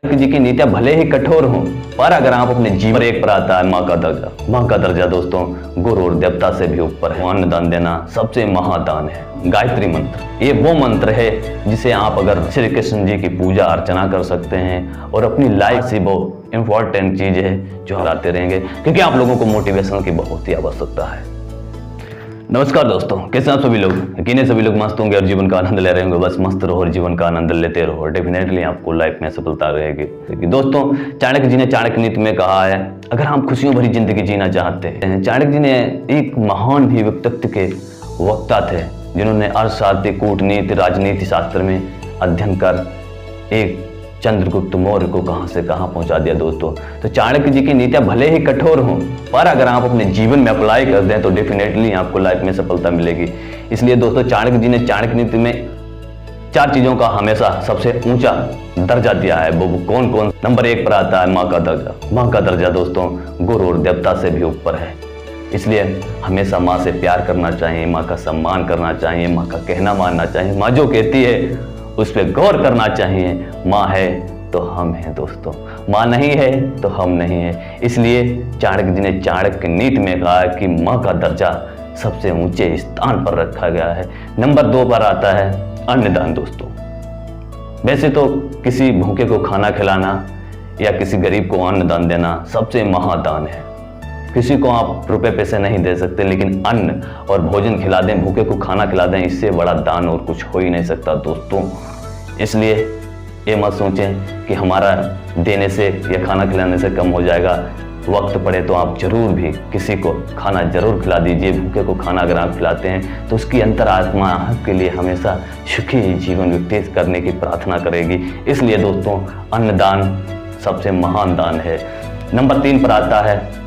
जी की नीतियां भले ही कठोर हों, पर अगर आप अपने जीवन एक पर आता है माँ का दर्जा। माँ का दर्जा दोस्तों गुरु और देवता से भी ऊपर है। अन्नदान देना सबसे महादान है। गायत्री मंत्र ये वो मंत्र है जिसे आप अगर श्री कृष्ण जी की पूजा अर्चना कर सकते हैं और अपनी लाइफ से वो इम्पोर्टेंट चीज है जो लाते रहेंगे, क्योंकि आप लोगों को मोटिवेशन की बहुत ही आवश्यकता है। नमस्कार दोस्तों, कैसे आप सभी लोग? यकीन सभी लोग मस्त होंगे और जीवन का आनंद ले रहे होंगे। बस मस्त रहो और जीवन का आनंद लेते रहो, डेफिनेटली आपको लाइफ में सफलता रहेगी। क्योंकि दोस्तों चाणक्य जी ने चाणक्य नीति में कहा है, अगर हम खुशियों भरी जिंदगी जीना चाहते हैं। चाणक्य जी ने एक महान भी व्यक्तित्व के वक्ता थे जिन्होंने अर्थशास्त्र, कूटनीति, राजनीति शास्त्र में अध्ययन कर एक चंद्रगुप्त मौर्य को कहां से कहां पहुंचा दिया दोस्तों। तो चाणक्य जी की नीतियां भले ही कठोर हों, पर अगर आप अपने जीवन में अप्लाई कर दें तो डेफिनेटली आपको लाइफ में सफलता मिलेगी। इसलिए दोस्तों चाणक्य जी ने चाणक्य नीति में 4 चीजों का हमेशा सबसे ऊंचा दर्जा दिया है। वो कौन कौन? नंबर 1 पर आता है माँ का दर्जा। माँ का दर्जा दोस्तों गुरु और देवता से भी ऊपर है। इसलिए हमेशा माँ से प्यार करना चाहिए, माँ का सम्मान करना चाहिए, माँ का कहना मानना चाहिए। माँ जो कहती है उस पर गौर करना चाहिए। माँ है तो हम हैं दोस्तों, माँ नहीं है तो हम नहीं है। इसलिए चाणक्य जी ने चाणक्य नीति में कहा कि माँ का दर्जा सबसे ऊंचे स्थान पर रखा गया है। नंबर 2 पर आता है अन्नदान दोस्तों। वैसे तो किसी भूखे को खाना खिलाना या किसी गरीब को अन्नदान देना सबसे महादान है। किसी को आप रुपए पैसे नहीं दे सकते, लेकिन अन्न और भोजन खिला दें, भूखे को खाना खिला दें, इससे बड़ा दान और कुछ हो ही नहीं सकता दोस्तों। इसलिए ये मत सोचें कि हमारा देने से या खाना खिलाने से कम हो जाएगा। वक्त पड़े तो आप जरूर भी किसी को खाना जरूर खिला दीजिए। भूखे को खाना अगर आप खिलाते हैं तो उसकी अंतरात्मा आपके लिए हमेशा सुखी जीवन व्यतीत करने की प्रार्थना करेगी। इसलिए दोस्तों अन्नदान सबसे महान दान है। नंबर 3 पर आता है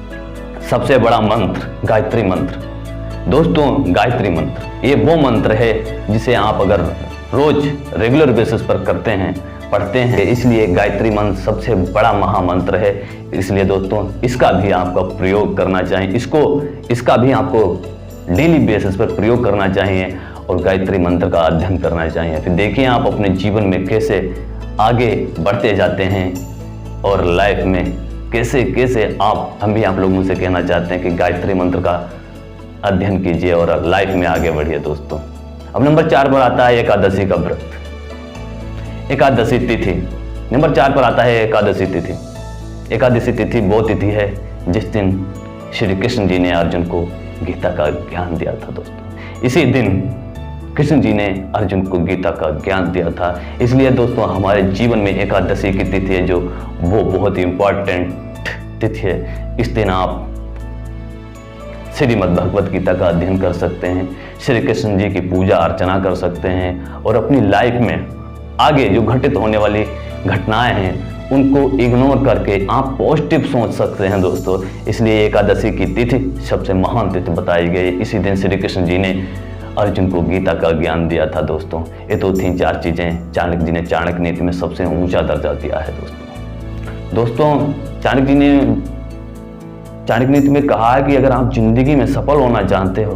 सबसे बड़ा मंत्र, गायत्री मंत्र। दोस्तों गायत्री मंत्र ये वो मंत्र है जिसे आप अगर रोज रेगुलर बेसिस पर करते हैं, पढ़ते हैं, इसलिए गायत्री मंत्र सबसे बड़ा महामंत्र है। इसलिए दोस्तों इसका भी आपका प्रयोग करना चाहिए। इसका भी आपको डेली बेसिस पर प्रयोग करना चाहिए और गायत्री मंत्र का अध्ययन करना चाहिए। फिर देखिए आप अपने जीवन में कैसे आगे बढ़ते जाते हैं और लाइफ में कैसे कैसे हम भी आप लोगों से कहना चाहते हैं कि गायत्री मंत्र का अध्ययन कीजिए और लाइफ में आगे बढ़िए दोस्तों। अब नंबर 4 पर आता है एकादशी का व्रत, एकादशी तिथि। नंबर 4 पर आता है एकादशी तिथि। एकादशी तिथि वो तिथि है जिस दिन श्री कृष्ण जी ने अर्जुन को गीता का ज्ञान दिया था दोस्तों। इसी दिन कृष्ण जी ने अर्जुन को गीता का ज्ञान दिया था। इसलिए दोस्तों हमारे जीवन में एकादशी की तिथि है जो वो बहुत ही इंपॉर्टेंट तिथि है। इस दिन आप श्रीमद् भगवत गीता का अध्ययन कर सकते हैं, श्री कृष्ण जी की पूजा अर्चना कर सकते हैं और अपनी लाइफ में आगे जो घटित होने वाली घटनाएं हैं उनको इग्नोर करके आप पॉजिटिव सोच सकते हैं दोस्तों। इसलिए एकादशी की तिथि सबसे महान तिथि बताई गई। इसी दिन श्री कृष्ण जी ने अर्जुन को गीता का ज्ञान दिया था दोस्तों। ये तो थी 4 चीजें चाणक्य जी ने चाणक्य नीति में सबसे ऊंचा दर्जा दिया है दोस्तों। चाणक्य जी ने चाणक्य नीति में कहा है कि अगर आप जिंदगी में सफल होना चाहते हो,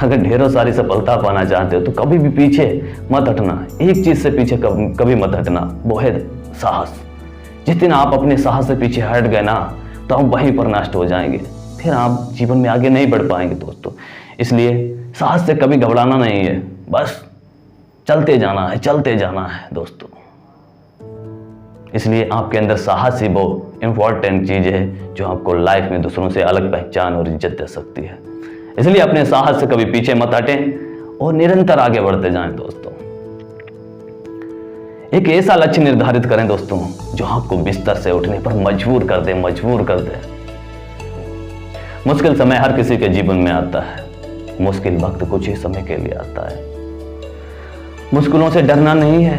अगर ढेरों सारी सफलता पाना चाहते हो तो कभी भी पीछे मत हटना। एक चीज से पीछे कभी मत हटना, वो है साहस। जिस दिन आप अपने साहस से पीछे हट गए ना तो आप वहीं पर नष्ट हो जाएंगे, फिर आप जीवन में आगे नहीं बढ़ पाएंगे दोस्तों। इसलिए साहस से कभी घबराना नहीं है, बस चलते जाना है दोस्तों। इसलिए आपके अंदर साहस ही वो इम्पोर्टेंट चीज है जो आपको लाइफ में दूसरों से अलग पहचान और इज्जत दे सकती है। इसलिए अपने साहस से कभी पीछे मत हटें और निरंतर आगे बढ़ते जाएं दोस्तों। एक ऐसा लक्ष्य निर्धारित करें दोस्तों जो आपको बिस्तर से उठने पर मजबूर कर दे। मुश्किल समय हर किसी के जीवन में आता है, मुश्किल वक्त कुछ ही समय के लिए आता है। मुश्किलों से डरना नहीं है,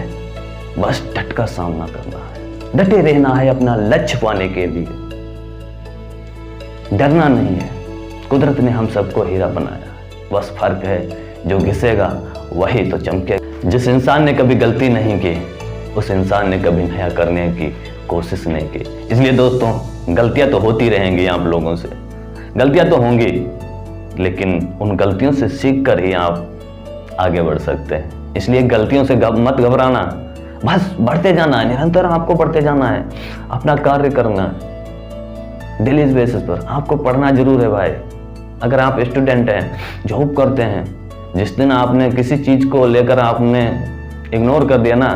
बस डट कर सामना करना है। डटे रहना है अपना लक्ष्य पाने के लिए, डरना नहीं है। कुदरत ने हम सबको हीरा बनाया, बस फर्क है जो घिसेगा वही तो चमकेगा। जिस इंसान ने कभी गलती नहीं की उस इंसान ने कभी नया करने की कोशिश नहीं की। इसलिए दोस्तों गलतियां तो होती रहेंगी, आप लोगों से गलतियां तो होंगी, लेकिन उन गलतियों से सीख कर ही आप आगे बढ़ सकते हैं। इसलिए गलतियों से मत घबराना, बस बढ़ते जाना है, निरंतर आपको बढ़ते जाना है, अपना कार्य करना है डेली बेसिस पर। आपको पढ़ना जरूर है भाई। अगर आप स्टूडेंट हैं, जॉब करते हैं, जिस दिन आपने किसी चीज को लेकर आपने इग्नोर कर दिया ना,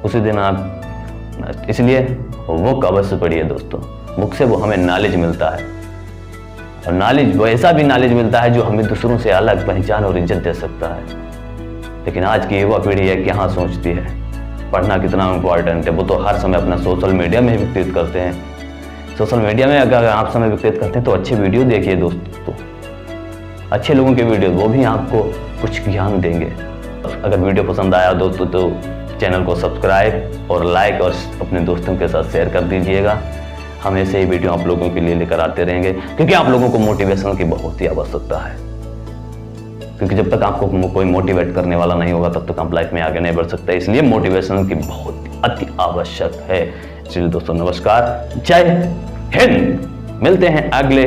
उसी दिन आप, इसलिए बुक अवश्य पढ़िए दोस्तों। बुक से वो हमें नॉलेज मिलता है, और नॉलेज वो ऐसा भी नॉलेज मिलता है जो हमें दूसरों से अलग पहचान और इज्जत दे सकता है। लेकिन आज की युवा पीढ़ी है क्या सोचती है पढ़ना कितना इंपॉर्टेंट है, वो तो हर समय अपना सोशल मीडिया में व्यतीत करते हैं। सोशल मीडिया में अगर आप समय व्यतीत करते हैं तो अच्छे वीडियो देखिए दोस्तों, अच्छे लोगों के वीडियो, वो भी आपको कुछ ज्ञान देंगे। अगर वीडियो पसंद आया दोस्तों तो चैनल को सब्सक्राइब और लाइक और अपने दोस्तों के साथ शेयर कर दीजिएगा। हम ऐसे ही वीडियो आप लोगों के लिए लेकर आते रहेंगे, क्योंकि आप लोगों को मोटिवेशन की बहुत ही आवश्यकता है। क्योंकि जब तक आपको कोई मोटिवेट करने वाला नहीं होगा तब तक आप लाइफ में आगे नहीं बढ़ सकते। इसलिए मोटिवेशन की बहुत अति आवश्यक है। इसलिए दोस्तों नमस्कार, जय हिंद। मिलते हैं अगले